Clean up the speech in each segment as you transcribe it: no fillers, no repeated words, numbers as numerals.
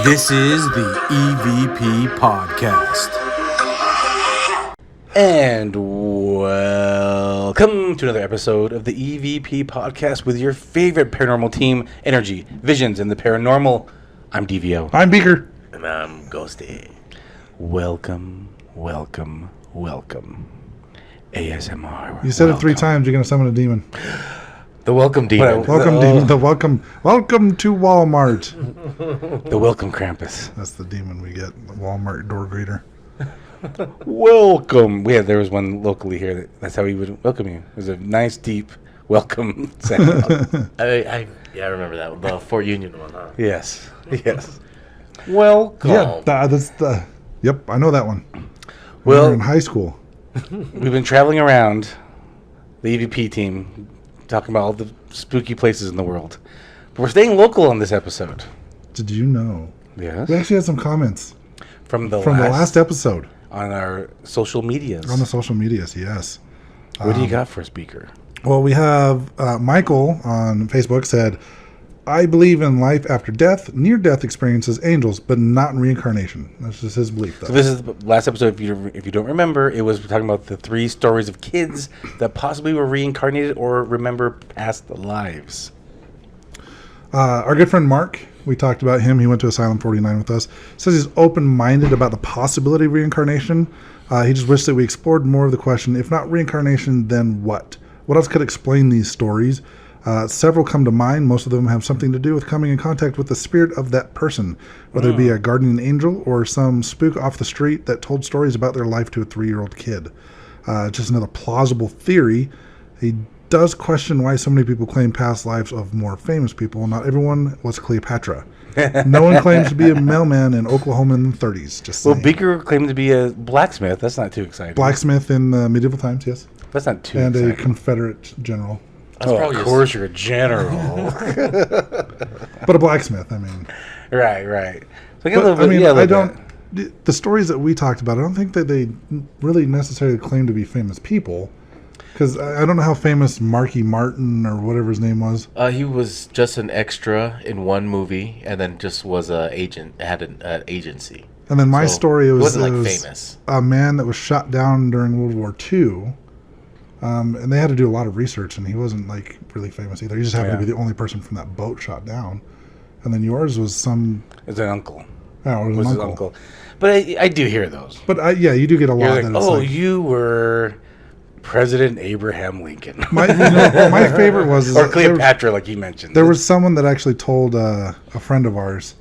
This is the EVP Podcast. And welcome to another episode of the EVP Podcast with your favorite paranormal team, Energy, Visions, and the Paranormal. I'm DVO. I'm Beaker. And I'm Ghosty. Welcome, welcome, welcome. ASMR. You said welcome. it 3 times. You're going to summon a demon. The welcome demon. Welcome, demon. The welcome. Welcome to Walmart. The welcome Krampus. That's the demon we get. The Walmart door greeter. Welcome. There was one locally here. That's how he would welcome you. It was a nice, deep welcome sound. I remember that one. The Fort Union one, huh? Yes. Welcome. Yeah, that's the. Yep, I know that one. Well, we were in high school. We've been traveling around, the EVP team, talking about all the spooky places in the world. But we're staying local on this episode. Did you know? Yes. We actually had some comments From the last episode on our social medias. on the social medias. Yes. What do you got for us, Beaker? Well, we have Michael on Facebook said, "I believe in life after death, near-death experiences, angels, but not in reincarnation." That's just his belief, though. So this is the last episode. If you don't remember, it was talking about the 3 stories of kids that possibly were reincarnated or remember past lives. Our good friend Mark, we talked about him. He went to Asylum 49 with us. Says he's open-minded about the possibility of reincarnation. He just wished that we explored more of the question, if not reincarnation, then what? What else could explain these stories? Several come to mind. Most of them have something to do with coming in contact with the spirit of that person, whether it be a guardian angel or some spook off the street that told stories about their life to a 3-year-old kid. Just another plausible theory. He does question why so many people claim past lives of more famous people. Not everyone was Cleopatra. No one claims to be a mailman in Oklahoma in the 30s. Just saying. Well, Beaker claimed to be a blacksmith. That's not too exciting. Blacksmith in medieval times, yes. That's not too And exciting. a Confederate general. Of course you're a general. But a blacksmith, I mean. Right. So But, I don't. The stories that we talked about, I don't think that they really necessarily claim to be famous people. Because I don't know how famous Marky Martin or whatever his name was. He was just an extra in one movie, and then just was a agent. Had an agency. And then my story, it was famous. A man that was shot down during World War II. And they had to do a lot of research, and he wasn't like really famous either. He just happened to be the only person from that boat shot down. And then yours was some. It's an uncle. Oh, it was an uncle. But I do hear those. But you do get a lot. You're like, you were President Abraham Lincoln. My favorite was or Cleopatra, like you mentioned. There was someone that actually told a friend of ours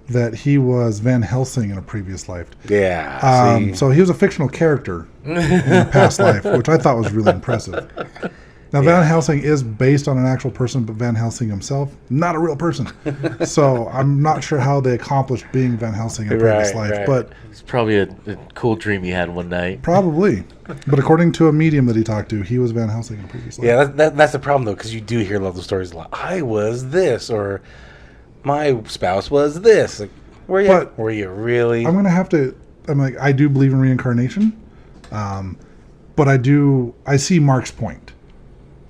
that he was Van Helsing in a previous life. Yeah. So he was a fictional character in a past life, which I thought was really impressive. Now, Van Helsing is based on an actual person, but Van Helsing himself, not a real person. So I'm not sure how they accomplished being Van Helsing in a previous life. Right. But It's probably a cool dream he had one night. probably. But according to a medium that he talked to, he was Van Helsing in a previous life. Yeah, that's the problem, though, because you do hear a lot of the stories a lot. I was this, or my spouse was this. Like, were you really? I'm going to have to, I do believe in reincarnation. But I see Mark's point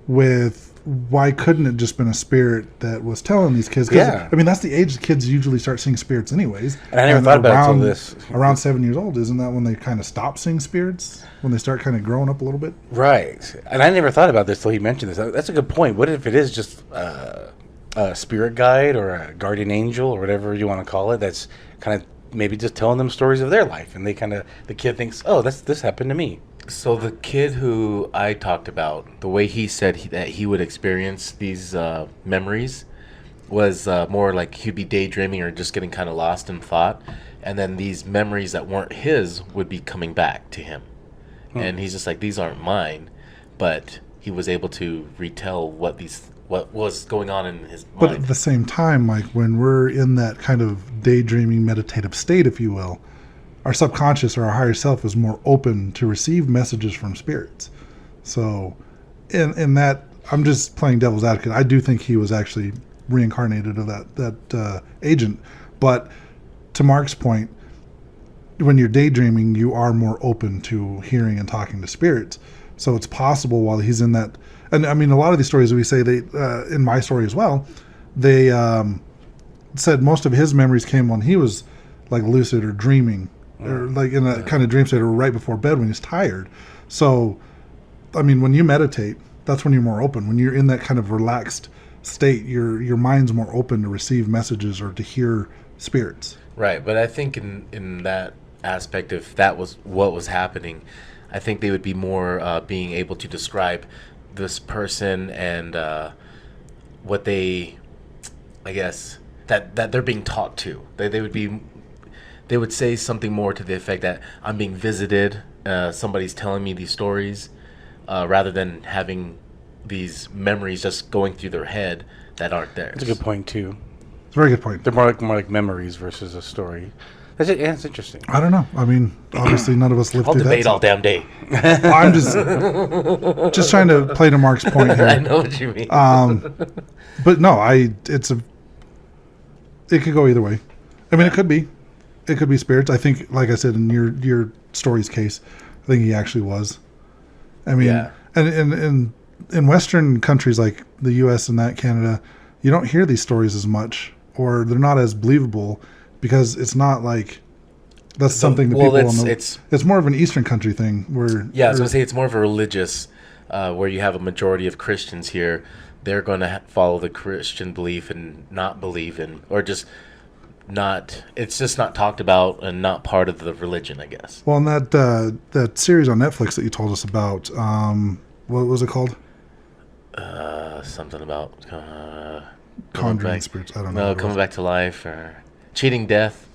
with why couldn't it just been a spirit that was telling these kids? Yeah. That's the age the kids usually start seeing spirits anyways. And I never thought about it until this. Around 7 years old, isn't that when they kind of stop seeing spirits? When they start kind of growing up a little bit? Right. And I never thought about this till he mentioned this. That's a good point. What if it is just a spirit guide or a guardian angel or whatever you want to call it that's kind of maybe just telling them stories of their life, and the kid thinks, oh, this happened to me. So the kid who I talked about, the way he said that he would experience these memories was more like he'd be daydreaming or just getting kind of lost in thought, and then these memories that weren't his would be coming back to him. And he's just like, these aren't mine, but he was able to retell what was going on in his mind. But at the same time, like when we're in that kind of daydreaming meditative state, if you will, our subconscious or our higher self is more open to receive messages from spirits. So in that, I'm just playing devil's advocate. I do think he was actually reincarnated of that agent. But to Mark's point, when you're daydreaming, you are more open to hearing and talking to spirits. So it's possible while he's in that. And a lot of these stories we say, they in my story as well, they said most of his memories came when he was like lucid or dreaming, or like in a kind of dream state, or right before bed when he's tired. So, I mean, when you meditate, that's when you're more open. When you're in that kind of relaxed state, your mind's more open to receive messages or to hear spirits. Right, but I think in that aspect, if that was what was happening, I think they would be more being able to describe this person and what they, I guess, that they're being taught to. They would say something more to the effect that I'm being visited, somebody's telling me these stories, rather than having these memories just going through their head that aren't theirs. That's a good point too. It's a very good point. They're more like memories versus a story. That's it. Yeah, it's interesting. I don't know. I mean, obviously, none of us lived I'll through debate that. all damn day. I'm just trying to play to Mark's point here. I know what you mean. But no, it could go either way. I mean, it could be spirits. I think, like I said, in your story's case, I think he actually was. I mean, Yeah. and in Western countries like the U.S. and that Canada, you don't hear these stories as much, or they're not as believable because it's not like that's something that people. It's more of an Eastern country thing where. Yeah, I was gonna say it's more of a religious, where you have a majority of Christians here. They're going to follow the Christian belief and not believe in, or just not. It's just not talked about and not part of the religion, I guess. Well, and that series on Netflix that you told us about, what was it called? Something about Conjuring spirits. I don't know. No, coming back to life or cheating death.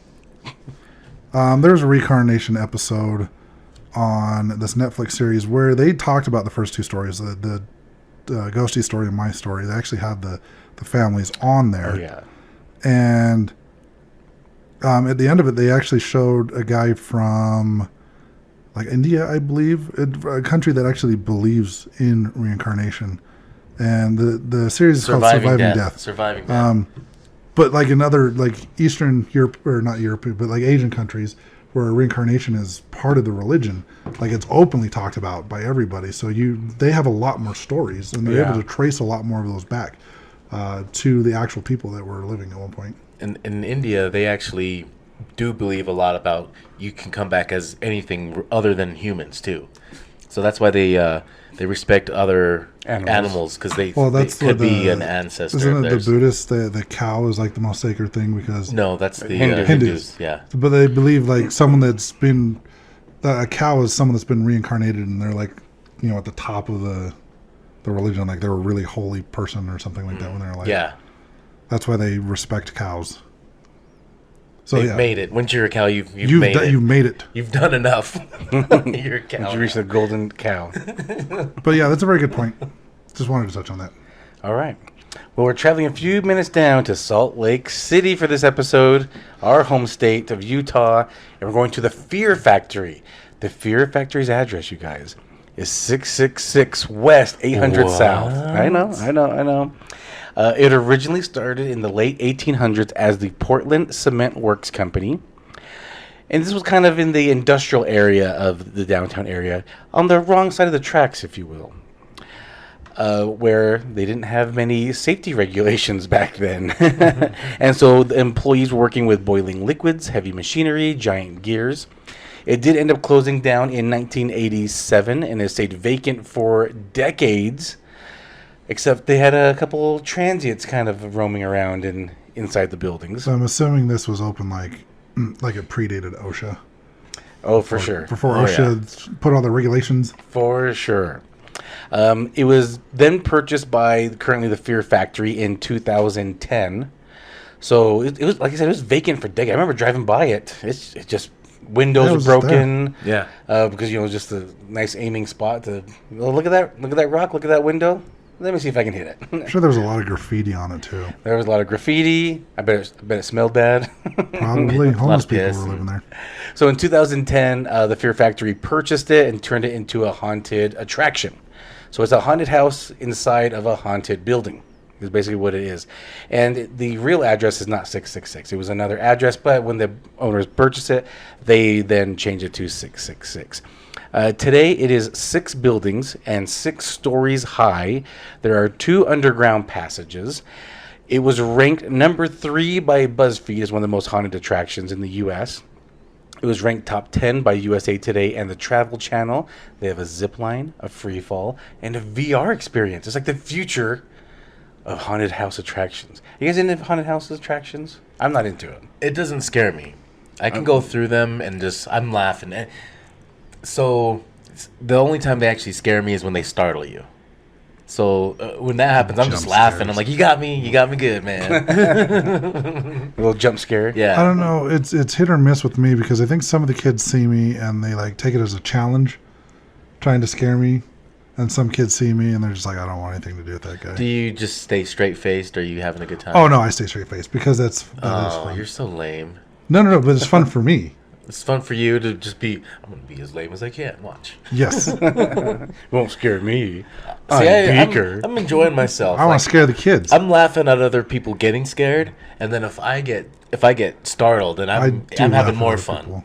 There was a reincarnation episode on this Netflix series where they talked about the first two stories, the ghosty story and my story. They actually had the families on there. Oh yeah. And at the end of it, they actually showed a guy from like India, I believe, a country that actually believes in reincarnation. And the series is called Surviving Death. Surviving Death. But like in other like Eastern Europe, or not Europe, but like Asian countries where reincarnation is part of the religion, like it's openly talked about by everybody. So they have a lot more stories, and they're able to trace a lot more of those back to the actual people that were living at one point. In India, they actually do believe a lot about you can come back as anything other than humans too. So that's why they respect other animals because they could be an ancestor. Isn't it the Buddhists? The cow is like the most sacred thing because no, that's the Hindus. Yeah, but they believe like someone that's been a cow is someone that's been reincarnated, and they're like at the top of the religion, like they're a really holy person or something like that when they're like That's why they respect cows. So You've made it. Once you're a cow, you've made it. You've made it. You've done enough. You're a cow. You reached the golden cow. But yeah, that's a very good point. Just wanted to touch on that. All right. Well, we're traveling a few minutes down to Salt Lake City for this episode, our home state of Utah, and we're going to the Fear Factory. The Fear Factory's address, you guys, is 666 West, 800 South. I know. It originally started in the late 1800s as the Portland Cement Works Company. And this was kind of in the industrial area of the downtown area, on the wrong side of the tracks, if you will, where they didn't have many safety regulations back then. And so the employees were working with boiling liquids, heavy machinery, giant gears. It did end up closing down in 1987, and it stayed vacant for decades. Except they had a couple transients kind of roaming around inside the buildings. So I'm assuming this was open like it predated OSHA. Oh, for sure. Before OSHA put all the regulations. For sure. It was then purchased by currently the Fear Factory in 2010. So it was, like I said, it was vacant for decades. I remember driving by it. It's just windows were broken. Yeah. Because just a nice aiming spot to look at that rock, look at that window. Let me see if I can hit it. I'm sure there was a lot of graffiti on it too. There was a lot of graffiti. I bet it smelled bad. Probably homeless people were living there. So in 2010, the Fear Factory purchased it and turned it into a haunted attraction. So it's a haunted house inside of a haunted building. Is basically what it is. And the real address is not 666. It was another address, but when the owners purchased it, they then changed it to 666. Today, it is 6 buildings and 6 stories high. There are 2 underground passages. It was ranked number 3 by BuzzFeed as one of the most haunted attractions in the U.S. It was ranked top 10 by USA Today and the Travel Channel. They have a zip line, a free fall, and a VR experience. It's like the future of haunted house attractions. You guys into haunted house attractions? I'm not into it. It doesn't scare me. I can go through them and I'm laughing. So the only time they actually scare me is when they startle you. So when that happens, I'm just laughing. I'm like, you got me good, man. A little jump scare. Yeah. I don't know. It's hit or miss with me because I think some of the kids see me and they like take it as a challenge, trying to scare me, and some kids see me and they're just like, I don't want anything to do with that guy. Do you just stay straight faced, or are you having a good time? Oh no, I stay straight faced because that is Oh, fun. you're so lame. No, but it's fun for me. It's fun for you to just be. I'm gonna be as lame as I can. Watch. Yes, Won't scare me. See, I'm Beaker. I'm enjoying myself. I want to scare the kids. I'm laughing at other people getting scared, and then if I get startled, then I'm do having laugh more at other fun. people.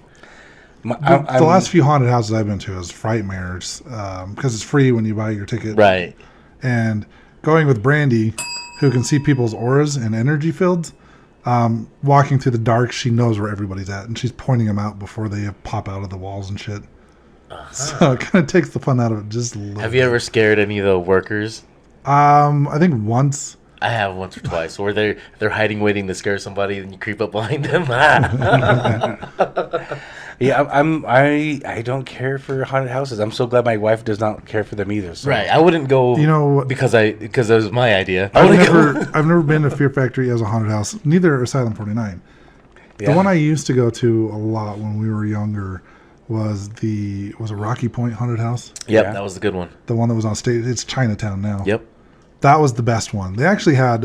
I'm- The last few haunted houses I've been to is Frightmares because it's free when you buy your ticket. Right. And going with Brandy, who can see people's auras and energy fields, walking through the dark, she knows where everybody's at, and she's pointing them out before they pop out of the walls and shit. So it kind of takes the fun out of it just a little Have you ever scared any of the workers? I think once. I have once or twice, where they're hiding, waiting to scare somebody, and you creep up behind them. Yeah, I don't care for haunted houses. I'm so glad my wife does not care for them either. So. Right. I wouldn't go. You know, because it was my idea. I I've wouldn't go. I've never been to Fear Factory as a haunted house. Neither Asylum 49. Yeah. The one I used to go to a lot when we were younger was a Rocky Point haunted house. Yep, Yeah. that was a good one. The one that was on stage. It's Chinatown now. Yep. That was the best one. They actually had,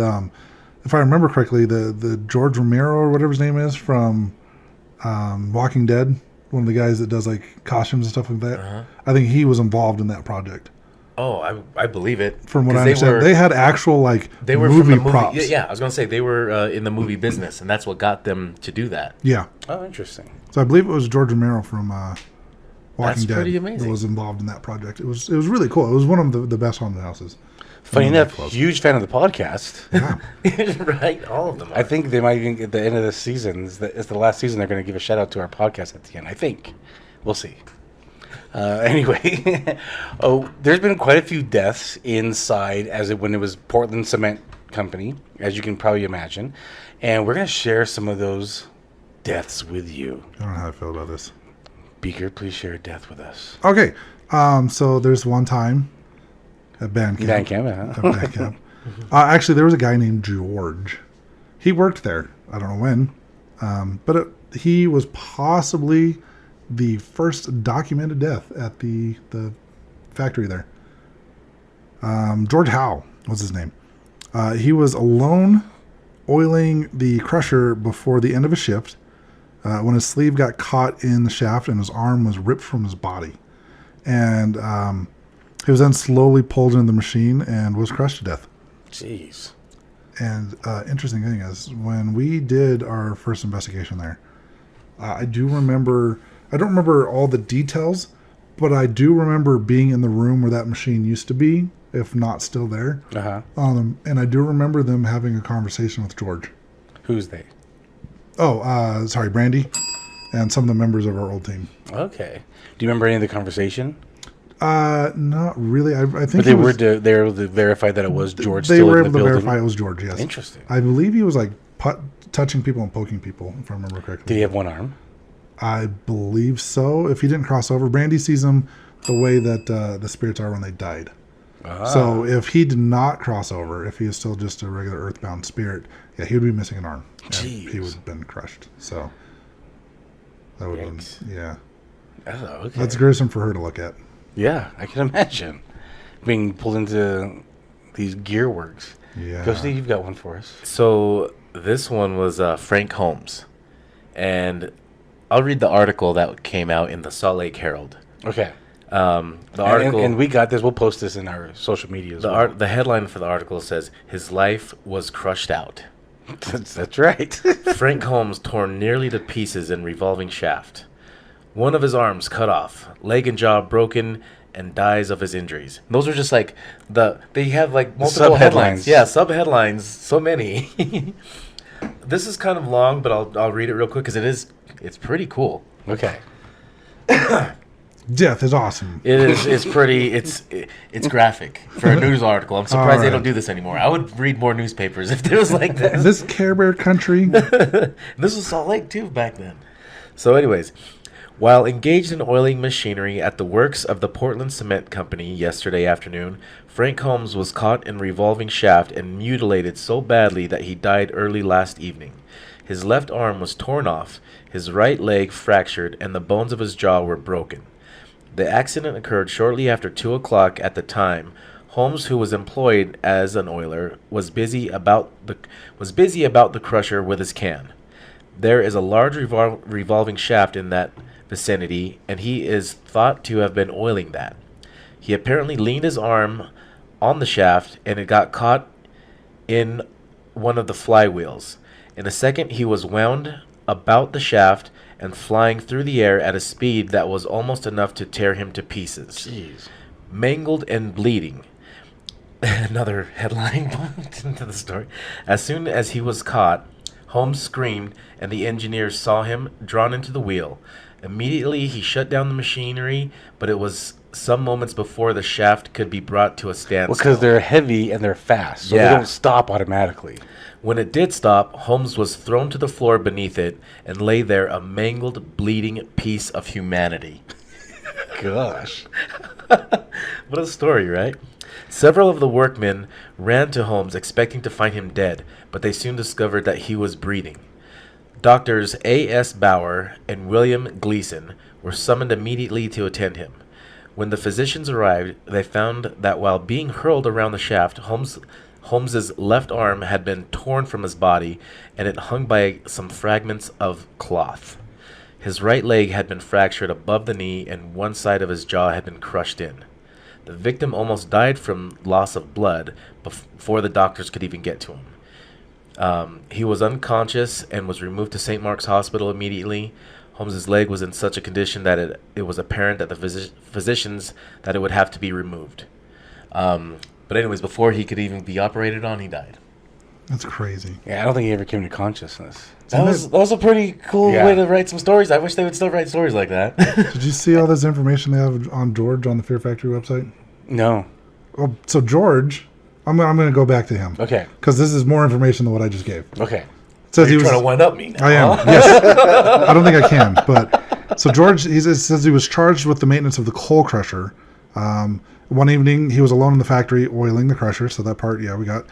if I remember correctly, the George Romero or whatever his name is from Walking Dead, one of the guys that does like costumes and stuff like that. Uh-huh. I think he was involved in that project. Oh, I believe it. From what 'Cause I understand, they had actual like they were movie from the props. movie. Yeah, I was gonna say they were in the movie business, and that's what got them to do that. Yeah. Oh, interesting. So I believe it was George Romero from Walking That's Dead pretty amazing. that was involved in that project. It was really cool. It was one of the best haunted houses. Funny Mm, enough, close. huge fan of the podcast. Yeah. Right, all of them. I think they might even at the end of the season, it's the last season, they're going to give a shout out to our podcast at the end. I think. We'll see. Anyway, there's been quite a few deaths inside when it was Portland Cement Company, as you can probably imagine. And we're going to share some of those deaths with you. I don't know how I feel about this. Beaker, please share a death with us. Okay. So there's one time at band camp. Band camp, huh? At band camp. Actually, there was a guy named George. He worked there. I don't know when. But he was possibly the first documented death at the factory there. George Howe was his name. He was alone oiling the crusher before the end of a shift when his sleeve got caught in the shaft and his arm was ripped from his body. And he was then slowly pulled into the machine and was crushed to death. Jeez. And interesting thing is, when we did our first investigation there, I don't remember all the details, but I do remember being in the room where that machine used to be, if not still there. Uh-huh. And I do remember them having a conversation with George. Who's they? Oh, sorry, Brandy, and some of the members of our old team. Okay. Do you remember any of the conversation? Not really. I think But they were able to verify that it was George They still were in the able to building? verify it was George. Yes. Interesting. I believe he was like touching people and poking people, if I remember correctly. Did he have one arm? I believe so. If he didn't cross over, Brandy sees him the way that the spirits are when they died. Ah. So if he did not cross over, if he is still just a regular earthbound spirit, yeah, he would be missing an arm. And Jeez. he would have been crushed. So that would have been, Yikes. yeah. Oh, okay. That's gruesome for her to look at. Yeah, I can imagine being pulled into these gear works. Yeah. Ghosty, you've got one for us. So this one was Frank Holmes, and I'll read the article that came out in the Salt Lake Herald. Okay. The article And we got this. We'll post this in our social media as well. the headline for the article says his life was crushed out. That's right. Frank Holmes torn nearly to pieces in revolving shaft. One of his arms cut off, leg and jaw broken, and dies of his injuries. Those are just like they have like multiple Sub-headlines. headlines. Yeah, sub-headlines, so many. This is kind of long, but I'll read it real quick because it's pretty cool. Okay. Death is awesome. It's pretty it's graphic for a news article. I'm surprised they don't do this anymore. I would read more newspapers if it was like this. This Care Bear country. This was Salt Lake too back then. So anyways, while engaged in oiling machinery at the works of the Portland Cement Company yesterday afternoon, Frank Holmes was caught in a revolving shaft and mutilated so badly that he died early last evening. His left arm was torn off, his right leg fractured, and the bones of his jaw were broken. The accident occurred shortly after 2 o'clock at the time. Holmes, who was employed as an oiler, was busy about the crusher with his can. There is a large revolving shaft in that vicinity, and he is thought to have been oiling that. He apparently leaned his arm on the shaft, and it got caught in one of the flywheels. In a second, he was wound about the shaft and flying through the air at a speed that was almost enough to tear him to pieces. Jeez. Mangled and bleeding. Another headline into the story. As soon as he was caught, Holmes screamed, and the engineers saw him drawn into the wheel. Immediately, he shut down the machinery, but it was some moments before the shaft could be brought to a standstill. Well, because they're heavy and they're fast, so Yeah. they don't stop automatically. When it did stop, Holmes was thrown to the floor beneath it and lay there a mangled, bleeding piece of humanity. Gosh. What a story, right? Several of the workmen ran to Holmes expecting to find him dead, but they soon discovered that he was breathing. Doctors A.S. Bauer and William Gleason were summoned immediately to attend him. When the physicians arrived, they found that while being hurled around the shaft, Holmes's left arm had been torn from his body, and it hung by some fragments of cloth. His right leg had been fractured above the knee, and one side of his jaw had been crushed in. The victim almost died from loss of blood before the doctors could even get to him. He was unconscious and was removed to St. Mark's Hospital immediately. Holmes's leg was in such a condition that it was apparent that the physicians that it would have to be removed. But anyways, before he could even be operated on, he died. That's crazy. Yeah, I don't think he ever came to consciousness. That was a pretty cool Yeah. way to write some stories. I wish they would still write stories like that. Did you see all this information they have on George on the Fear Factory website? No. Well, so George, I'm going to go back to him. Okay. Because this is more information than what I just gave. Okay. It says You're trying to wind up me now. I am. huh? Yes. I don't think I can. But so George, it says he was charged with the maintenance of the coal crusher. One evening, he was alone in the factory oiling the crusher. So that part, yeah, we got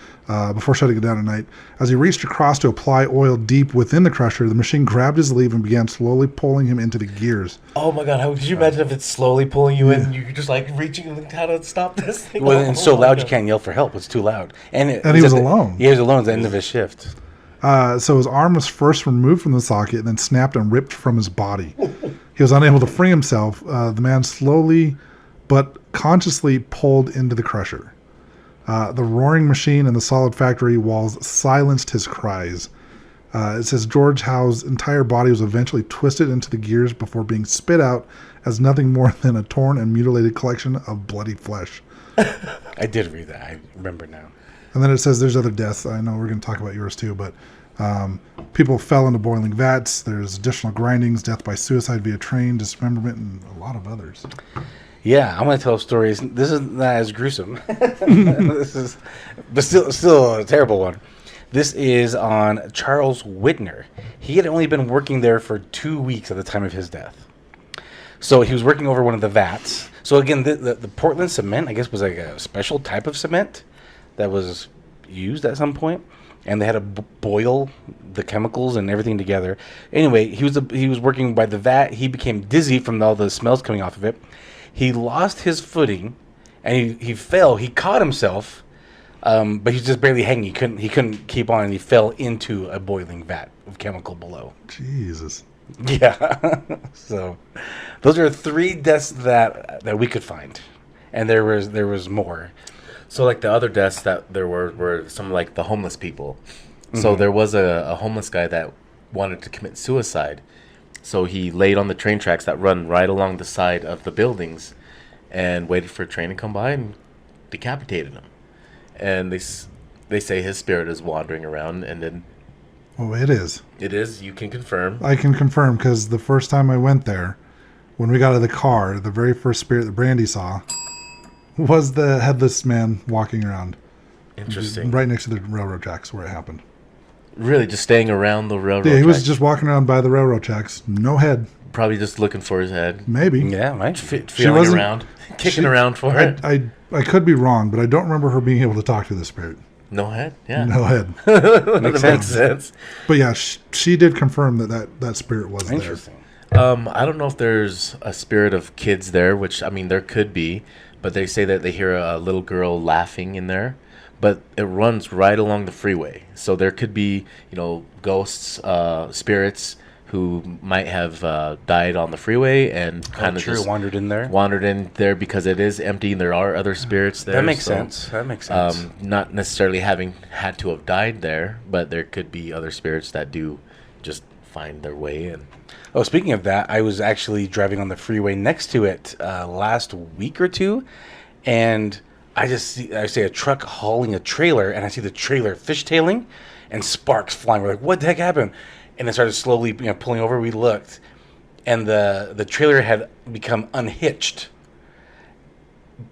before shutting it down at night. As he reached across to apply oil deep within the crusher, the machine grabbed his sleeve and began slowly pulling him into the gears. Oh my god, how could you imagine if it's slowly pulling you in and you're just like reaching like, how to stop this thing? Well, and so my loud you God. can't yell for help. It's too loud. And he was alone. Yeah, he was alone at the end of his shift. So his arm was first removed from the socket and then snapped and ripped from his body. He was unable to free himself. The man slowly but consciously pulled into the crusher. The roaring machine and the solid factory walls silenced his cries. It says George Howe's entire body was eventually twisted into the gears before being spit out as nothing more than a torn and mutilated collection of bloody flesh. I did read that. I remember now. And then it says there's other deaths. I know we're going to talk about yours too, but people fell into boiling vats. There's additional grindings, death by suicide via train, dismemberment, and a lot of others. Yeah, I'm going to tell stories. This is not as gruesome. But still a terrible one. This is on Charles Whitner. He had only been working there for 2 weeks at the time of his death. So he was working over one of the vats. So again, the Portland cement, I guess, was like a special type of cement that was used at some point, and they had to boil the chemicals and everything together. Anyway, he was working by the vat. He became dizzy from all the smells coming off of it. He lost his footing, and he fell. He caught himself, but he's just barely hanging. He couldn't keep on, and he fell into a boiling vat of chemical below. Jesus. Yeah. So those are 3 deaths that we could find, and there was more. So like the other deaths that there were some like the homeless people. So there was a homeless guy that wanted to commit suicide. So he laid on the train tracks that run right along the side of the buildings, and waited for a train to come by and decapitated him. And they say his spirit is wandering around, and then Oh, it is. it is. You can confirm. I can confirm because the first time I went there, when we got out of the car, the very first spirit that Brandy saw was the headless man walking around Interesting. right next to the railroad tracks where it happened. Really, just staying around the railroad. Yeah, he was tracks. just walking around by the railroad tracks, no head, Probably just looking for his head, maybe. Yeah, right. feeling wasn't- around, kicking around for it. I could be wrong, but I don't remember her being able to talk to the spirit. No head. Yeah, No head. that Makes makes sense. sense. But yeah, she did confirm that spirit was there. Interesting. I don't know if there's a spirit of kids there, which I mean there could be, but they say that they hear a little girl laughing in there, but it runs right along the freeway, so there could be ghosts, spirits who might have died on the freeway and kind of just wandered in there. wandered in there because it is empty and there are other spirits there. That makes so, sense. That makes sense. Not necessarily having had to have died there, but there could be other spirits that do just find their way in. Oh, speaking of that, I was actually driving on the freeway next to it last week or two, and I see a truck hauling a trailer, and I see the trailer fishtailing, and sparks flying. We're like, "What the heck happened?" And it started slowly, pulling over. We looked, and the trailer had become unhitched.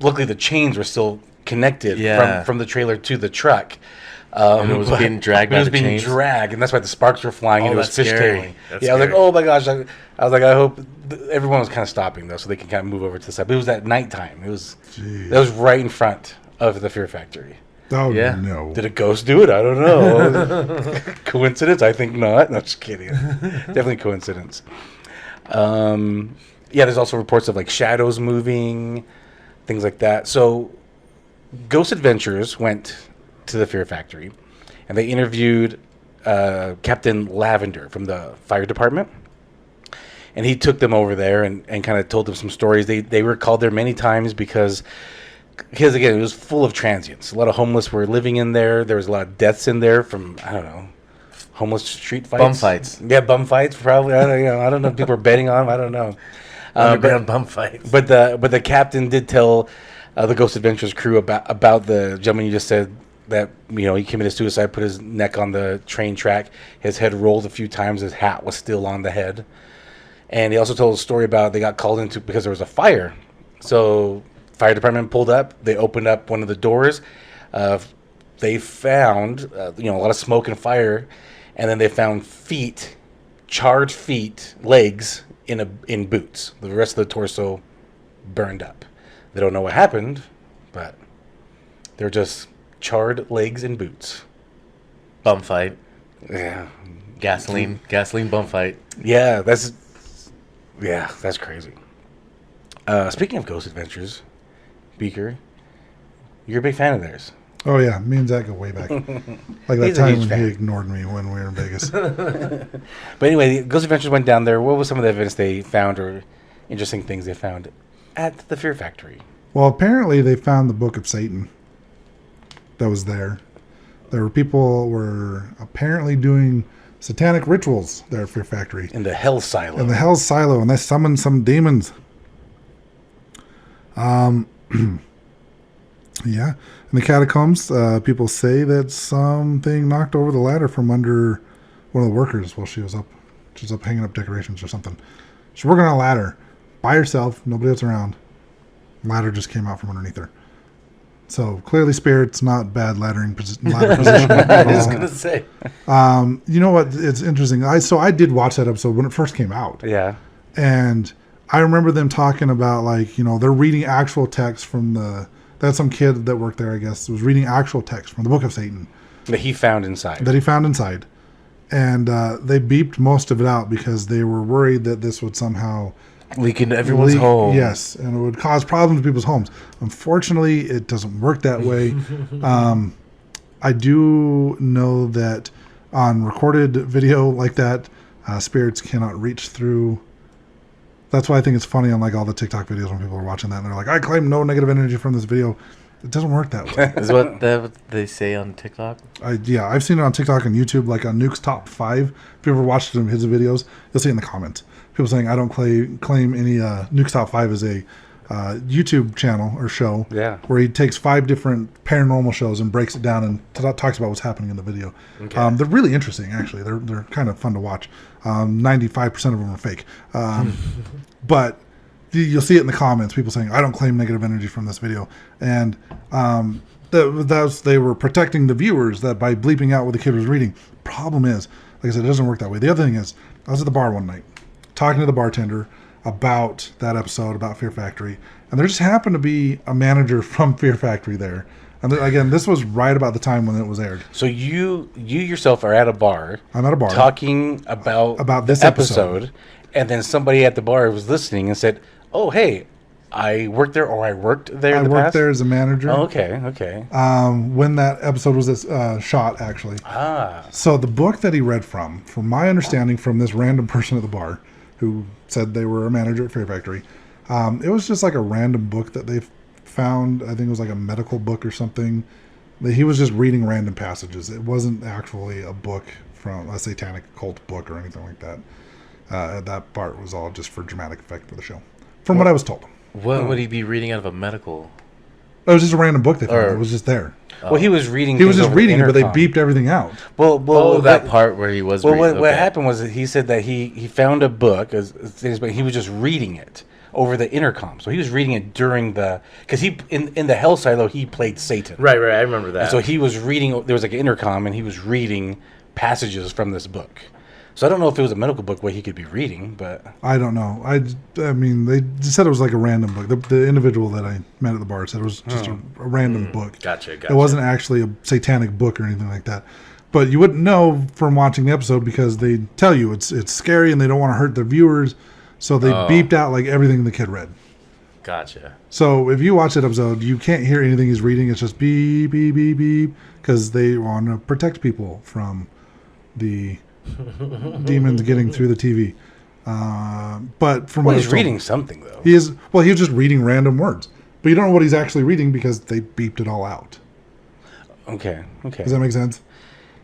Luckily, the chains were still connected Yeah. from the trailer to the truck. And it was being dragged It by was the being chains? dragged, and that's why the sparks were flying, and Oh, it was that's scary. fishtailing. That's Yeah, I was like, scary. oh my gosh. I was like, I hope everyone was kind of stopping, though, so they can kind of move over to the side. But it was at nighttime. Jeez. That was right in front of the Fear Factory. Oh Yeah. no. Did a ghost do it? I don't know. Coincidence? I think not. No, just kidding. Definitely coincidence. Yeah, there's also reports of like shadows moving, things like that. So, Ghost Adventures went to the Fear Factory, and they interviewed Captain Lavender from the fire department. And he took them over there and kind of told them some stories. They were called there many times because again, it was full of transients. A lot of homeless were living in there. There was a lot of deaths in there from, I don't know, homeless street fights. Bum fights. Yeah, bum fights, probably. I don't know if people are betting on them. I don't know. Underground bum fights. But the captain did tell the Ghost Adventures crew about the gentleman you just said that he committed suicide, put his neck on the train track, his head rolled a few times, his hat was still on the head, and he also told a story about they got called into because there was a fire. So fire department pulled up, they opened up one of the doors, they found a lot of smoke and fire, and then they found feet, charred feet, legs in boots. The rest of the torso burned up. They don't know what happened, but they're just charred legs and boots. Bum fight. Yeah, Gasoline bum fight. yeah, that's crazy. Speaking of Ghost Adventures, Beaker, you're a big fan of theirs. Oh yeah, me and Zach go way back. Like that He's a time huge when he fan. ignored me when we were in Vegas. But anyway, Ghost Adventures went down there. What was some of the evidence they found or interesting things they found at the Fear Factory? Well, apparently they found the Book of Satan that was there. People were apparently doing satanic rituals there at Fear Factory. In the Hell Silo. In the Hell's Silo, and they summoned some demons. Yeah. In the catacombs, people say that something knocked over the ladder from under one of the workers while she was up. She was up hanging up decorations or something. She's working on a ladder by herself, nobody else around. Ladder just came out from underneath her. So clearly, spirits, not bad ladder position. I was gonna say. You know what? It's interesting. I did watch that episode when it first came out, Yeah. and I remember them talking about they're reading actual text from that's some kid that worked there, I guess, was reading actual text from the Book of Satan That he found inside. that he found inside, and they beeped most of it out because they were worried that this would somehow Leak into everyone's home. Yes, and it would cause problems to people's homes. Unfortunately, it doesn't work that way. I do know that on recorded video like that, spirits cannot reach through. That's why I think it's funny on all the TikTok videos when people are watching that and they're like, I claim no negative energy from this video. It doesn't work that way. Is what they say on TikTok? I've seen it on TikTok and YouTube, like on Nuke's Top 5. If you ever watched his videos, you'll see it in the comments. People saying, I don't claim any, Nuke's Top 5 is a YouTube channel or show. Yeah. Where he takes 5 different paranormal shows and breaks it down and talks about what's happening in the video. Okay. They're really interesting, actually. They're kind of fun to watch. 95% of them are fake. But you'll see it in the comments. People saying, "I don't claim negative energy from this video," and they were protecting the viewers that by bleeping out what the kid was reading. Problem is, like I said, it doesn't work that way. The other thing is, I was at the bar one night talking to the bartender about that episode about Fear Factory, and there just happened to be a manager from Fear Factory there. And again, this was right about the time when it was aired. So you yourself are at a bar. I'm at a bar talking about this episode, and then somebody at the bar was listening and said, "Oh, hey, I worked there, or I worked there." I worked there as a manager. Oh, okay. When that episode was shot, actually. So the book that he read from my understanding from this random person at the bar who said they were a manager at Fear Factory, it was just like a random book that they found. I think it was like a medical book or something. He was just reading random passages. It wasn't actually a book from a satanic cult book or anything like that. That part was all just for dramatic effect for the show, from what I was told. What would he be reading out of a medical? It was just a random book they found. It was just there. Well, he was reading. He was just over the reading it, but they intercom. beeped everything out. Well, that part where he was. Well, reading. what Okay. happened was that he said that he found a book, but he was just reading it over the intercom. So he was reading it during because he in the Hell Silo he played Satan. Right. I remember that. And so he was reading. There was like an intercom, and he was reading passages from this book. So I don't know if it was a medical book what he could be reading, but I don't know. I mean, they just said it was like a random book. The individual that I met at the bar said it was just a random book. Gotcha. It wasn't actually a satanic book or anything like that. But you wouldn't know from watching the episode because they tell you it's scary and they don't want to hurt their viewers. So they beeped out like everything the kid read. Gotcha. So if you watch that episode, you can't hear anything he's reading. It's just beep, beep, beep, beep, because they want to protect people from the demons getting through the TV. But from what I was he's told, reading something though. he was just reading random words. But you don't know what he's actually reading because they beeped it all out. Okay. Does that make sense?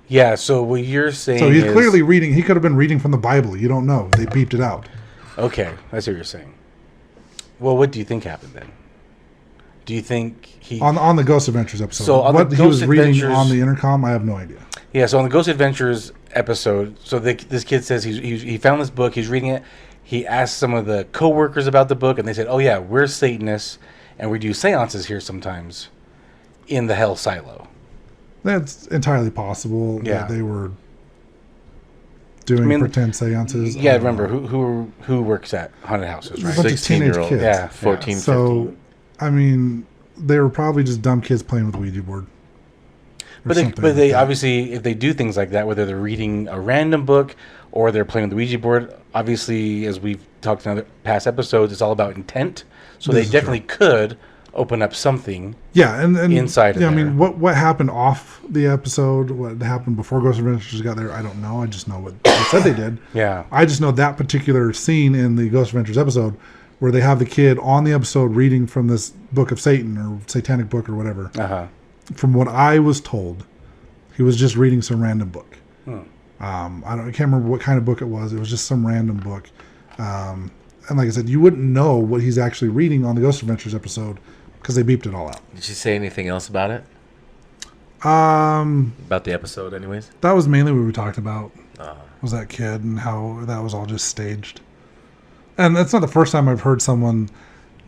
Yeah. So what you're saying? So he's is, clearly reading. He could have been reading from the Bible. You don't know. They beeped it out. Okay, that's what you're saying. Well, what do you think happened then? Do you think he On the Ghost Adventures episode? So on what the he was Ghost reading Adventures- on the intercom, I have no idea. Yeah, so on the Ghost Adventures episode, so this kid says he found this book, he's reading it. He asked some of the co-workers about the book, and they said, "Oh yeah, we're Satanists, and we do seances here sometimes in the Hell Silo." That's entirely possible Yeah. that they were doing pretend seances. Yeah, remember who works at haunted houses, A right? bunch of teenage 16-year-old. kids. Yeah, 14, So, 15. I mean, they were probably just dumb kids playing with the Ouija board. But they obviously, if they do things like that, whether they're reading a random book or they're playing with the Ouija board, obviously, as we've talked in other past episodes, it's all about intent. So This they is definitely could open up something. Yeah, and inside of yeah, I there. mean, what happened off the episode? What happened before Ghost Adventures got there? I don't know. I just know what they said they did. Yeah. I just know that particular scene in the Ghost Adventures episode where they have the kid on the episode reading from this book of Satan or satanic book or whatever. From what I was told, he was just reading some random book. I can't remember what kind of book it was. It was just some random book. And like I said, you wouldn't know what he's actually reading on the Ghost Adventures episode because they beeped it all out. Did she say anything else about it? Um, About the episode, anyways? that was mainly what we talked about. Was that kid and how that was all just staged. And that's not the first time I've heard someone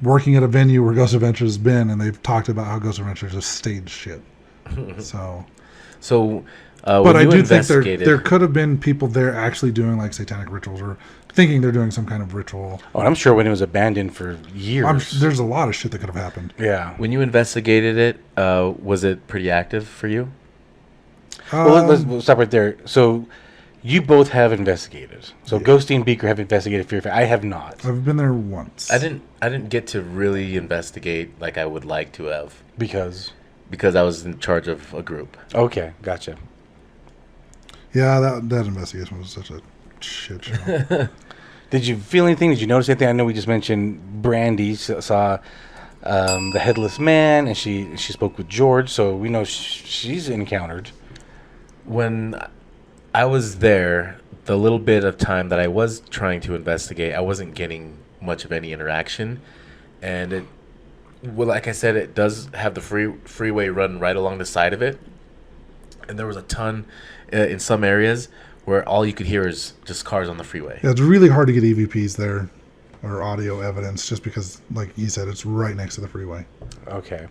working at a venue where Ghost Adventures has been, and they've talked about how Ghost Adventures is staged shit. So, So, but when I you do think investigated, there could have been people there actually doing like satanic rituals or thinking they're doing some kind of ritual. Oh, and I'm sure when it was abandoned for years. There's a lot of shit that could have happened. Yeah. when you investigated it, was it pretty active for you? Well, we'll stop right there. So, you both have investigated. So, Ghosty and Beaker have investigated Fear Factory. I have not. I've been there once. I didn't get to really investigate like I would like to have Because I was in charge of a group. okay, gotcha. Yeah, that investigation was such a shit show. Did you feel anything? Did you notice anything? I know we just mentioned Brandy saw the headless man, and she spoke with George, so we know she's encountered. When I was there, the little bit of time that I was trying to investigate, I wasn't getting much of any interaction. and well, like I said, it does have the freeway run right along the side of it, and there was a ton in some areas where all you could hear is just cars on the freeway. Yeah, it's really hard to get EVPs there or audio evidence just because, like you said, it's right next to the freeway. Okay.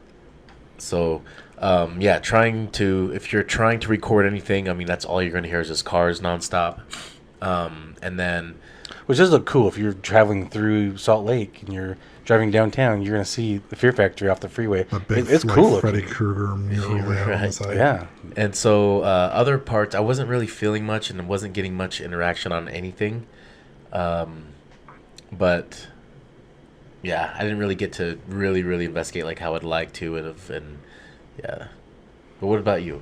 So, yeah, if you're trying to record anything, I mean, that's all you're going to hear is just cars nonstop. And then, Which does look cool if you're traveling through Salt Lake and you're driving downtown. You're going to see the Fear Factory off the freeway. It's like, cool. Freddy Krueger mural there on the side. Yeah. and so other parts, I wasn't really feeling much and wasn't getting much interaction on anything. But yeah, I didn't really get to really investigate like how I'd like to, and yeah. But what about you?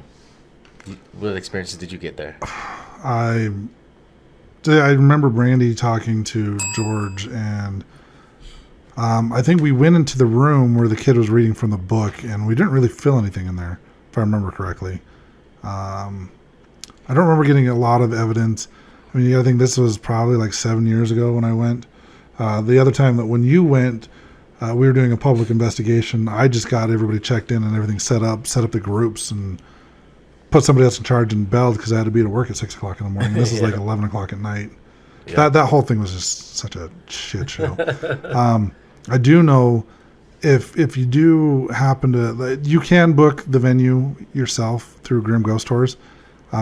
What experiences did you get there? I remember Brandy talking to George, and I think we went into the room where the kid was reading from the book, and we didn't really feel anything in there, if I remember correctly. I don't remember getting a lot of evidence. I mean, you gotta think this was probably like 7 years ago when I went. The other time that when you went, we were doing a public investigation. I just got everybody checked in and everything set up the groups, and put somebody else in charge and bailed because I had to be at work at 6 o'clock in the morning. This is like 11 o'clock at night. Yeah. That whole thing was just such a shit show. I do know if you do happen to, you can book the venue yourself through Grim Ghost Tours.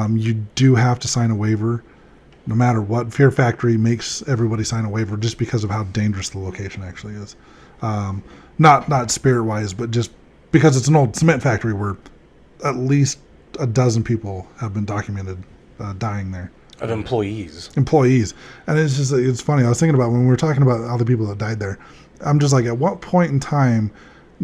You do have to sign a waiver. No matter what, Fear Factory makes everybody sign a waiver just because of how dangerous the location actually is. Not spirit-wise, but just because it's an old cement factory where at least a dozen people have been documented dying there. Of employees. And it's just, it's funny. I was thinking about when we were talking about all the people that died there. I'm just like, at what point in time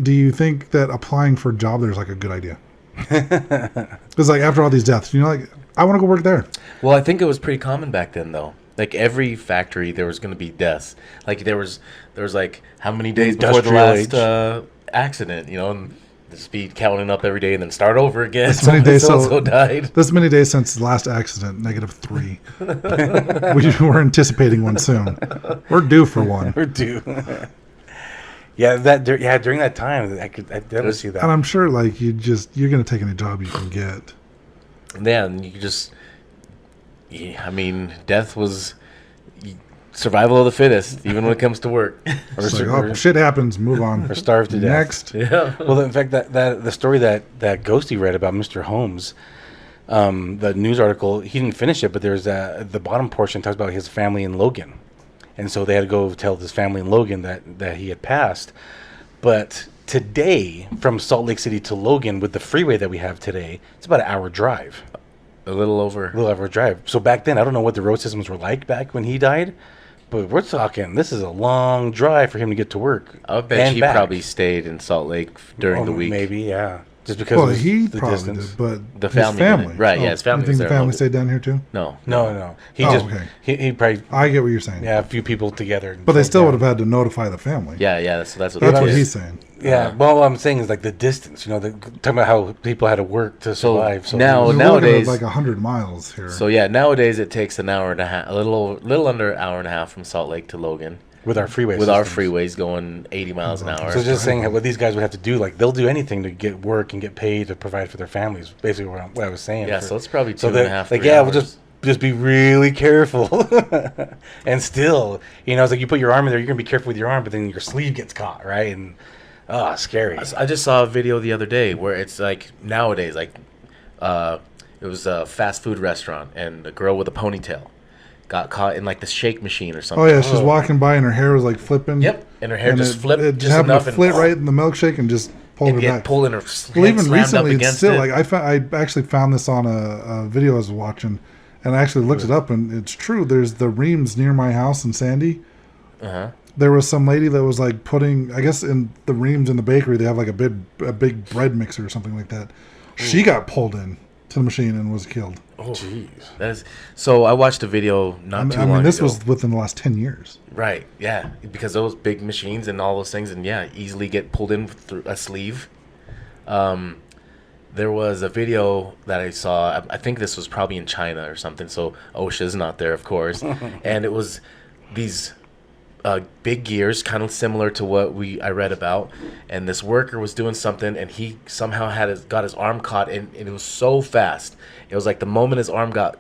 do you think that applying for a job there is like a good idea? Because like after all these deaths, like, I want to go work there. Well, I think it was pretty common back then, though. Like every factory, there was going to be deaths. Like there was like how many days before the last accident, and just be counting up every day and then start over again. This many days so died. This many days since the last accident, -3. We were anticipating one soon. We're due for one. We're due. During that time, I definitely see that. And I'm sure, like, you're going to take any job you can get. Yeah, and you just, I mean, death was survival of the fittest, even when it comes to work. Shit happens, move on. Or starve to death. Next. Yeah. Well, in fact, that the story that Ghosty read about Mr. Holmes, the news article, he didn't finish it, but there's the bottom portion talks about his family in Logan. And so they had to go tell his family in Logan that he had passed. But today, from Salt Lake City to Logan, with the freeway that we have today, it's about an hour drive. A little over a drive. So back then, I don't know what the road systems were like back when he died, but we're talking, this is a long drive for him to get to work. I bet he probably stayed in Salt Lake during the week. Maybe, yeah. Just because he the probably distance. did, but the his family. Right, yeah, his family. You think the family stayed down here too? No. Okay. He probably. I get what you're saying. Yeah, a few people together. But they still would have had to notify the family. Yeah, that's what he's saying. Yeah, well, what I'm saying is like the distance. Talking about how people had to work to survive. So nowadays, like 100 miles here. So yeah, nowadays it takes an hour and a half, a little under an hour and a half from Salt Lake to Logan. With our freeways. With our freeways going 80 miles an hour. So just saying what these guys would have to do, like they'll do anything to get work and get paid to provide for their families. Basically, what I was saying. Yeah, so it's probably 2.5. Like, yeah, we'll just be really careful. And still, it's like you put your arm in there, you're gonna be careful with your arm, but then your sleeve gets caught, right? And scary. I just saw a video the other day where it's like nowadays, like it was a fast food restaurant, and a girl with a ponytail got caught in like the shake machine or something. Oh yeah, she's walking by and her hair was like flipping. Yep, and her hair just flipped. It just happened to flit right in the milkshake and just pulled her back. Pulled in her. Well, even recently, it's still like I actually found this on a video I was watching, and I actually looked it up, and it's true. There's the Reams near my house in Sandy. There was some lady that was like putting, I guess in the Reams in the bakery, they have like a big bread mixer or something like that. Ooh. She got pulled in to the machine and was killed. Oh, jeez. So I watched a video not too long ago. This was within the last 10 years. Right, yeah. Because those big machines and all those things, and yeah, easily get pulled in through a sleeve. There was a video that I saw, I think this was probably in China or something, so OSHA's not there, of course. And it was these big gears, kind of similar to what I read about. And this worker was doing something, and he somehow got his arm caught, and it was so fast. It was like the moment his arm got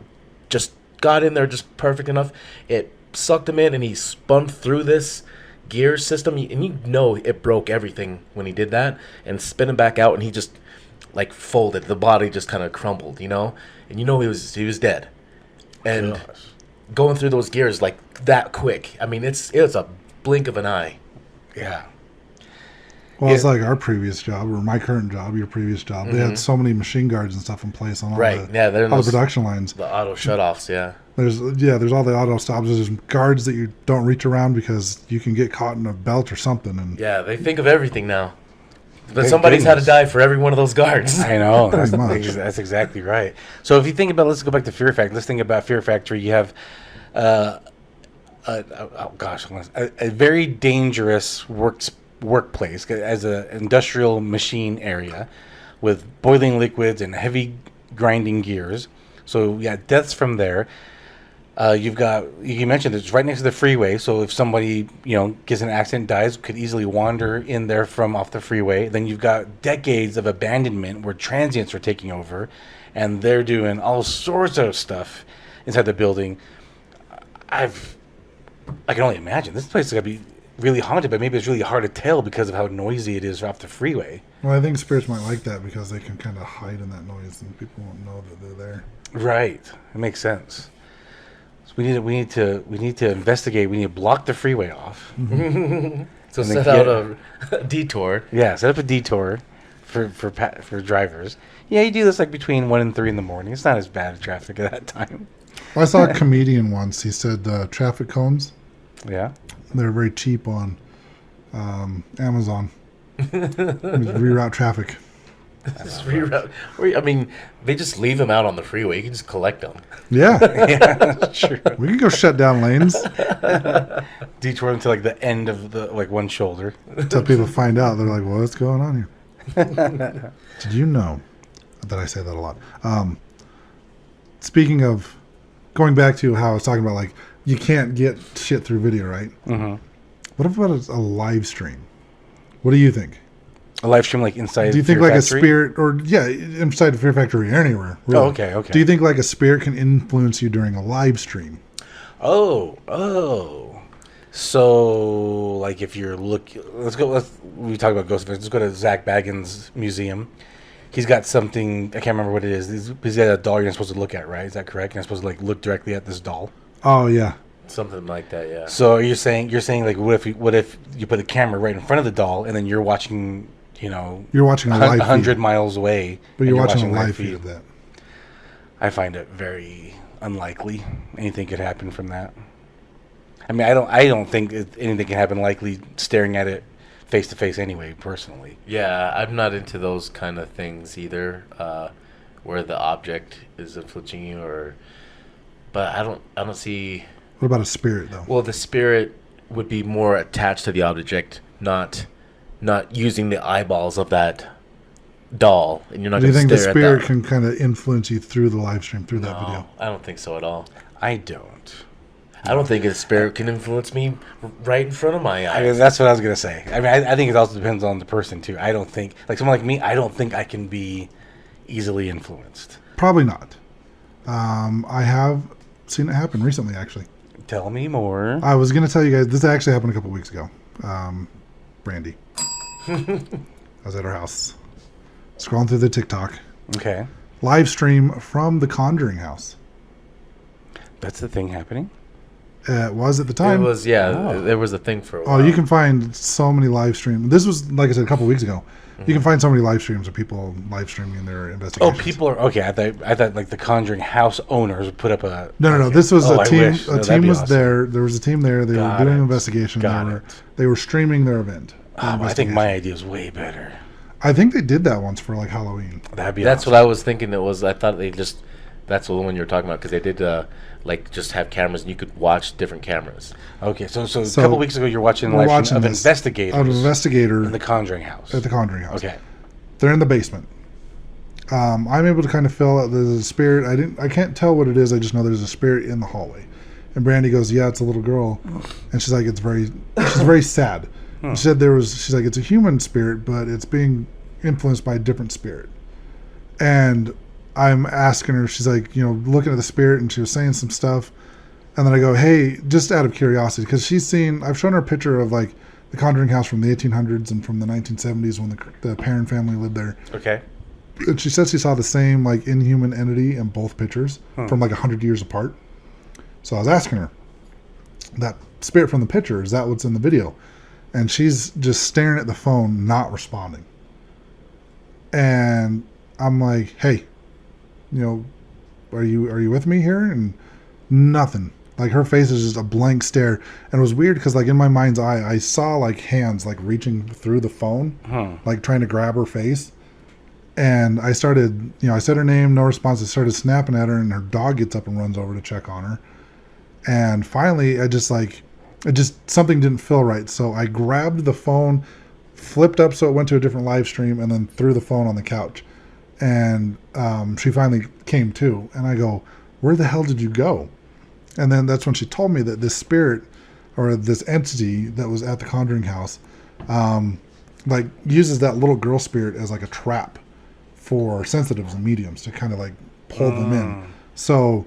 in there just perfect enough, it sucked him in, and he spun through this gear system, and it broke everything when he did that, and spin him back out, and he just like folded. The body just kind of crumbled, and he was dead. And Gosh. going through those gears like that quick, I mean, it's a blink of an eye. Yeah. Well, it's like our previous job, or my current job, your previous job. They had so many machine guards and stuff in place on all Right. the, all the production lines. The auto shutoffs, yeah. There's all the auto stops. There's guards that you don't reach around because you can get caught in a belt or something. And Yeah, they think of everything now. But Thank somebody's had to goodness. die for every one of those guards. I know. That's, much. that's exactly right. So if you think about, let's go back to Fear Factory. Let's think about Fear Factory. You have, a very dangerous workplace as an industrial machine area with boiling liquids and heavy grinding gears. So yeah, deaths from there. You mentioned it's right next to the freeway, so if somebody gets in an accident, dies, could easily wander in there from off the freeway. Then you've got decades of abandonment where transients are taking over, and they're doing all sorts of stuff inside the building. I can only imagine this place is gonna be really haunted, but maybe it's really hard to tell because of how noisy it is off the freeway. well, I think spirits might like that because they can kind of hide in that noise, and people won't know that they're there. Right, it makes sense. So we need to investigate. We need to block the freeway off. So And then set out a detour. Yeah, set up a detour for drivers. Yeah, you do this like between 1 and 3 in the morning. It's not as bad as traffic at that time. Well, I saw a comedian once. He said traffic cones, Yeah. they're very cheap on Amazon. Reroute traffic. Just reroute. I mean, they just leave them out on the freeway. You can just collect them. Yeah, Yeah, that's true. we can go shut down lanes Detour them to like the end of the one shoulder. until people find out. They're like, well, what's going on here? Did you know that I say that a lot? Speaking of going back to how I was talking about, like, you can't get shit through video, right? Mm-hmm. What about a live stream? What do you think? A live stream like inside. Do you think Fear like Factory? a spirit, or inside the Fear Factory or anywhere? Really. Oh, okay. Do you think like a spirit can influence you during a live stream? Oh. So, like, if you're looking, we talk about ghost events. Let's go to Zach Baggins' museum. He's got something, I can't remember what it is. He's got a doll you're not supposed to look at, right? Is that correct? You're not supposed to, like, look directly at this doll. Oh yeah. Something like that, yeah. So you're saying like, what if you put a camera right in front of the doll and then you're watching, You're watching a live 100 feed, miles away, but and you're watching a live feed of that. I find it very unlikely anything could happen from that. I mean, I don't think anything can happen likely staring at it face to face anyway, personally. Yeah, I'm not into those kind of things either, where the object is influencing you, but I don't see. What about a spirit though? Well, the spirit would be more attached to the object, not using the eyeballs of that doll, and you're not Do you going to think the stare spirit at that. can kind of influence you through the live stream, through that video? No, I don't think so at all. I don't. I don't think a spirit can influence me right in front of my I mean, eyes. that's what I was gonna say. I mean, I think it also depends on the person too. I don't think, like someone like me, I don't think I can be easily influenced. Probably not. I have seen it happen recently, actually. Tell me more. I was going to tell you guys, this actually happened a couple weeks ago. Brandy. I was at her house, scrolling through the TikTok. Okay, Live stream from the Conjuring house. that's the thing happening. It was at the It time. was, there was a thing for a Oh, while. you can find so many live streams. This was, like I said, a couple weeks ago. You can find so many live streams of people live streaming their Oh, investigations. people are okay. I thought like the Conjuring house owners would put up a. No. This was Oh, a I team. wish. No, A that'd team be was awesome. there. There was a team there. They Got were doing it. an investigation. Got They were, it. they were streaming their event. their I think my investigation. idea is way better. I think they did that once for like Halloween. That'd be. That's awesome. what I was thinking. I thought they just. That's the one you were talking about because they did like just have cameras and you could watch different cameras. Okay, so a couple weeks ago, you're watching we're live stream watching of this. investigators An investigator in the Conjuring house. at the Conjuring house. Okay. They're in the basement. I'm able to kind of fill out there's a spirit. I can't tell what it is. I just know there's a spirit in the hallway, And Brandy goes, yeah, it's a little girl. And she's like, she's very sad. She said she's like, it's a human spirit, but it's being influenced by a different spirit. And I'm asking her, she's like, looking at the spirit, and she was saying some stuff. And then I go, hey, just out of curiosity, because I've shown her a picture of like the Conjuring house from the 1800s and from the 1970s when the Perrin family lived there. Okay. And she said she saw the same like inhuman entity in both pictures from like 100 years apart. So I was asking her, that spirit from the picture, is that what's in the video? And she's just staring at the phone, not responding. And I'm like, hey, are you with me here? And nothing. Like her face is just a blank stare. And it was weird because like in my mind's eye, I saw like hands like reaching through the phone, like trying to grab her face. And I started, I said her name, no response. I started snapping at her, and her dog gets up and runs over to check on her. And finally, something didn't feel right. So I grabbed the phone, flipped up so it went to a different live stream, and then threw the phone on the couch. And she finally came to. And I go, where the hell did you go? And then that's when she told me that this spirit or this entity that was at the Conjuring house like uses that little girl spirit as like a trap for sensitives and mediums to kind of like pull them in. So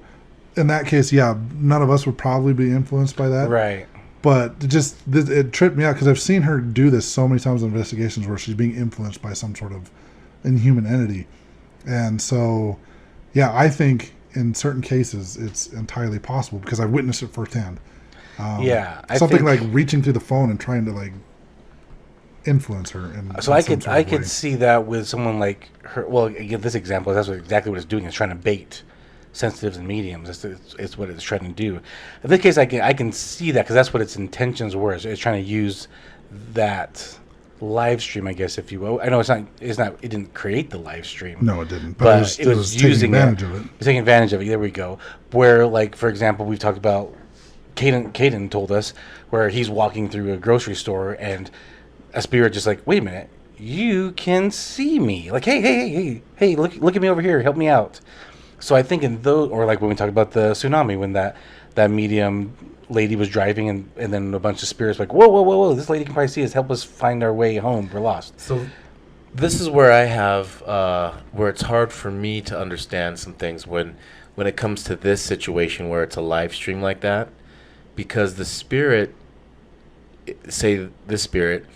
in that case, yeah, none of us would probably be influenced by that. Right. But it tripped me out because I've seen her do this so many times in investigations where she's being influenced by some sort of inhuman entity. And so, yeah, I think in certain cases it's entirely possible because I've witnessed it firsthand. Something like reaching through the phone and trying to like influence her. So I could see that with someone like her. Well, again, this example, that's exactly what it's doing. It's trying to bait sensitives and mediums. It's what it's trying to do. In this case, I can see that because that's what its intentions were. It's trying to use that live stream, I guess, if you will. I know it's not. It didn't create the live stream. No, it didn't. But it was using advantage of it. It was taking advantage of it. There we go. Where, like, for example, we've talked about. Caden told us where he's walking through a grocery store and a spirit just like, wait a minute, you can see me. Like, hey, look at me over here. Help me out. So I think in those, or like when we talk about the tsunami, when that medium lady was driving and then a bunch of spirits like, whoa, this lady can probably see us. Help us find our way home. We're lost. So this is where I have, where it's hard for me to understand some things when it comes to this situation where it's a live stream like that. Because the spirit, say this spirit,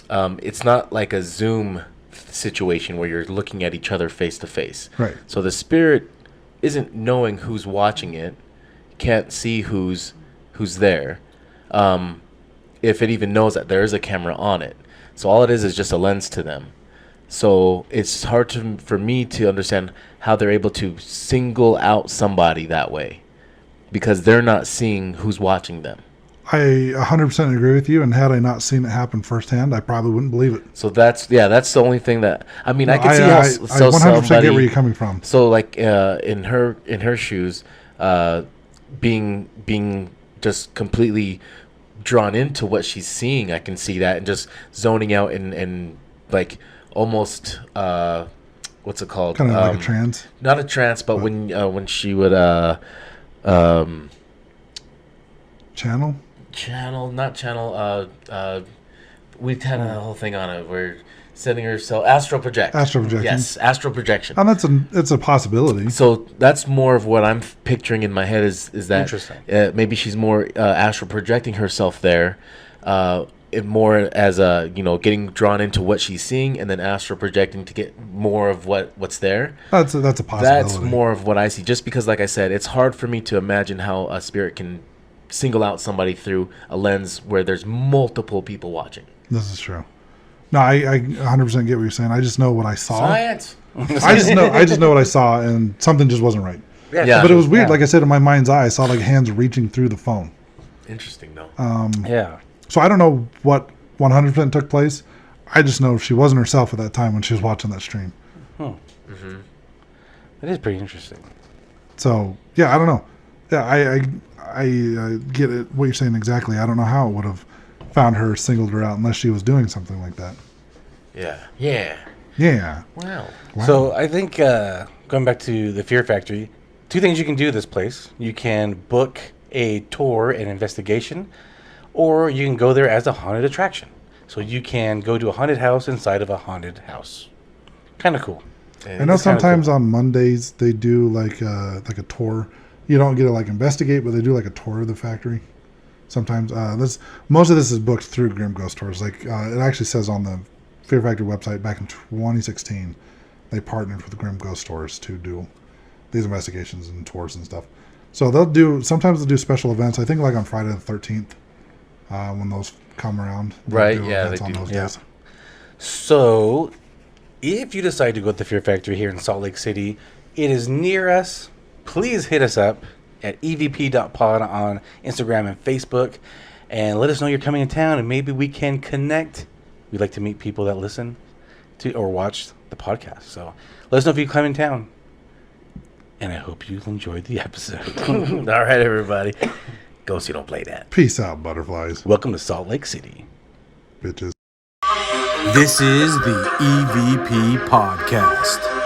it's not like a Zoom situation where you're looking at each other face to face. Right. So the spirit isn't knowing who's watching it, can't see who's there, if it even knows that there is a camera on it. So all it is just a lens to them. So it's hard for me to understand how they're able to single out somebody that way. Because they're not seeing who's watching them. I 100% agree with you, and had I not seen it happen firsthand, I probably wouldn't believe it. So that's the only thing that I mean. I can see how I 100% get where you're coming from. So like in her shoes, being just completely drawn into what she's seeing, I can see that, and just zoning out and like almost what's it called? Kind of like a trance. Not a trance, but when she would channel, we had a whole thing on it. We're setting herself astral projection. Yes, astral projection. And it's a possibility. So that's more of what I'm picturing in my head is that interesting. Maybe she's more astral projecting herself there, more as getting drawn into what she's seeing, and then astral projecting to get more of what's there. That's a possibility. That's more of what I see. Just because, like I said, it's hard for me to imagine how a spirit can single out somebody through a lens where there's multiple people watching. This is true. No, I 100% get what you're saying. I just know what I saw. Science. I just know what I saw, and something just wasn't right. Yeah. But it was weird. Yeah. Like I said, in my mind's eye, I saw like hands reaching through the phone. Interesting, though. Yeah. So I don't know what 100% took place. I just know she wasn't herself at that time when she was watching that stream. Mm-hmm. That is pretty interesting. So yeah, I don't know. Yeah, I get it. What you're saying exactly. I don't know how it would have found her, singled her out, unless she was doing something like that. Yeah. Wow. So I think going back to the Fear Factory, two things you can do at this place. You can book a tour and investigation, or you can go there as a haunted attraction. So you can go to a haunted house inside of a haunted house. Kind of cool. I know sometimes on Mondays they do like a tour. You don't get to like investigate, but they do like a tour of the factory. Sometimes most of this is booked through Grim Ghost Tours. Like it actually says on the Fear Factory website back in 2016, they partnered with Grim Ghost Tours to do these investigations and tours and stuff. So sometimes they'll do special events. I think like on Friday the 13th, when those come around. Right, yeah, they on do. those Yeah. days. So, if you decide to go to the Fear Factory here in Salt Lake City, it is near us. Please hit us up at evp.pod on Instagram and Facebook, and let us know you're coming in town, and maybe we can connect. We'd like to meet people that listen to or watch the podcast. So, let us know if you come in town. And I hope you enjoyed the episode. All right, everybody. Ghosts, you don't play that. Peace out, butterflies. Welcome to Salt Lake City. Bitches. This is the EVP Podcast.